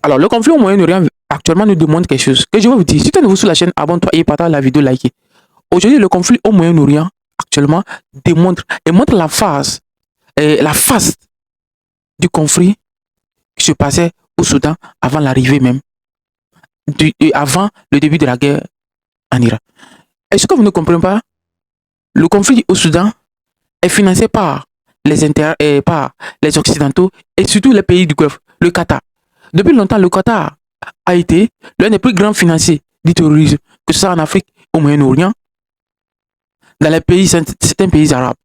Alors, le conflit au Moyen-Orient actuellement nous demande quelque chose que je vais vous dire. Si tu es nouveau sur la chaîne, abonne-toi et partage la vidéo, likez. Aujourd'hui, le conflit au Moyen-Orient actuellement montre la face du conflit qui se passait au Soudan avant l'arrivée même, avant le début de la guerre en Irak. Est-ce que vous ne comprenez pas? Le conflit au Soudan est financé par par les Occidentaux et surtout les pays du Golfe, le Qatar. Depuis longtemps, le Qatar a été l'un des plus grands financiers du terrorisme, que ce soit en Afrique, au Moyen-Orient, dans les pays, certains pays arabes.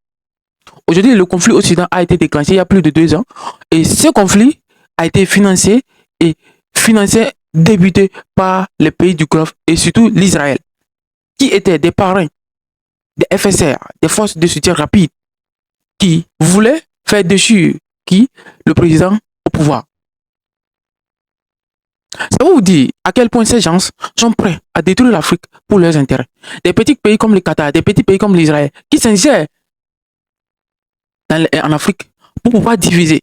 Aujourd'hui, le conflit au Soudan a été déclenché il y a plus de 2 ans et ce conflit a été débuté par les pays du Golfe et surtout l'Israël, qui étaient des parrains des FSR, des forces de soutien rapide, qui voulaient faire déchirer le président au pouvoir. Ça vous dire à quel point ces gens sont prêts à détruire l'Afrique pour leurs intérêts. Des petits pays comme le Qatar, des petits pays comme l'Israël, qui s'insèrent en Afrique pour pouvoir diviser.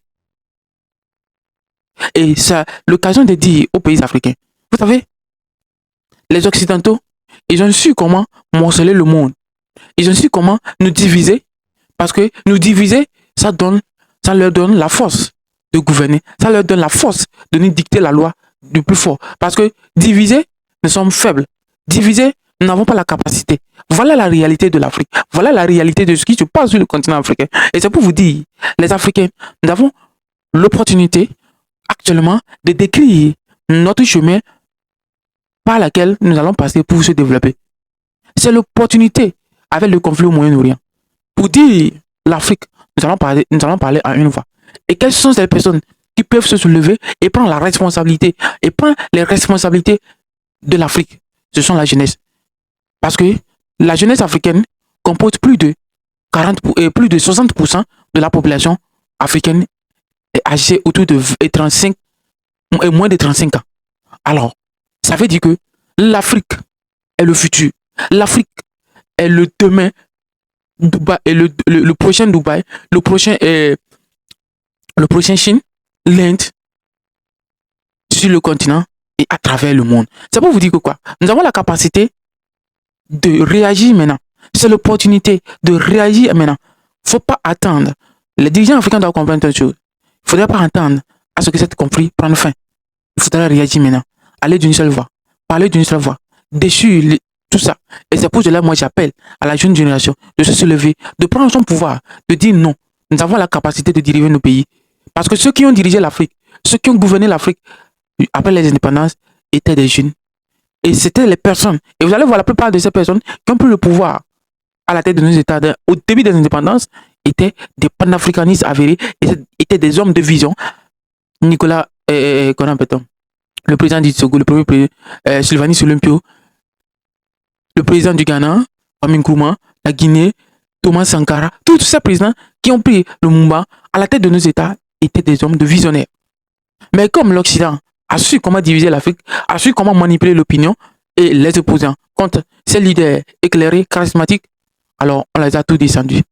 Et c'est l'occasion de dire aux pays africains, vous savez, les Occidentaux, ils ont su comment morceler le monde. Ils ont su comment nous diviser, parce que nous diviser, ça leur donne la force de gouverner, ça leur donne la force de nous dicter la loi du plus fort. Parce que diviser, nous sommes faibles. Diviser, nous n'avons pas la capacité. Voilà la réalité de l'Afrique. Voilà la réalité de ce qui se passe sur le continent africain. Et c'est pour vous dire, les Africains, nous avons l'opportunité actuellement de décrire notre chemin par laquelle nous allons passer pour se développer. C'est l'opportunité avec le conflit au Moyen-Orient. Pour dire l'Afrique, nous allons parler à une voix. Et quelles sont ces personnes qui peuvent se soulever et prendre la responsabilité et prendre les responsabilités de l'Afrique? Ce sont la jeunesse. Parce que la jeunesse africaine compose plus de 60% de la population africaine est âgée autour de 35 et moins de 35 ans. Alors, ça veut dire que l'Afrique est le futur. L'Afrique est le demain. Dubaï et le prochain Dubaï, le prochain Chine, l'Inde, sur le continent et à travers le monde. C'est pour vous dire que quoi? Nous avons la capacité de réagir maintenant. C'est l'opportunité de réagir maintenant. Il ne faut pas attendre. Les dirigeants africains doivent comprendre une chose. Il ne faudrait pas attendre à ce que cet conflit prenne fin. Il faudra réagir maintenant. Aller d'une seule voix. Parler d'une seule voix. Déchirer tout ça. Et c'est pour cela moi j'appelle à la jeune génération de se lever, de prendre son pouvoir, de dire non. Nous avons la capacité de diriger nos pays. Parce que ceux qui ont dirigé l'Afrique, ceux qui ont gouverné l'Afrique après les indépendances étaient des jeunes. Et c'était les personnes. Et vous allez voir la plupart de ces personnes qui ont pris le pouvoir à la tête de nos États au début des indépendances étaient des panafricanistes avérés, étaient des hommes de vision. Nicolas, le président du Togo, le premier président, Sylvanus Olympio, le président du Ghana, Kwame Nkrumah, la Guinée, Thomas Sankara, tous ces présidents qui ont pris le Mumba à la tête de nos États étaient des hommes de visionnaires. Mais comme l'Occident a su comment diviser l'Afrique, a su comment manipuler l'opinion et les opposants contre ces leaders éclairés, charismatiques, alors on les a tous descendus.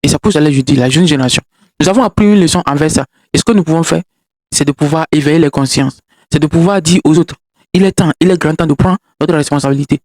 Et ça pour cela je dis, la jeune génération, nous avons appris une leçon envers ça. Et ce que nous pouvons faire, c'est de pouvoir éveiller les consciences. C'est de pouvoir dire aux autres, il est grand temps de prendre notre responsabilité.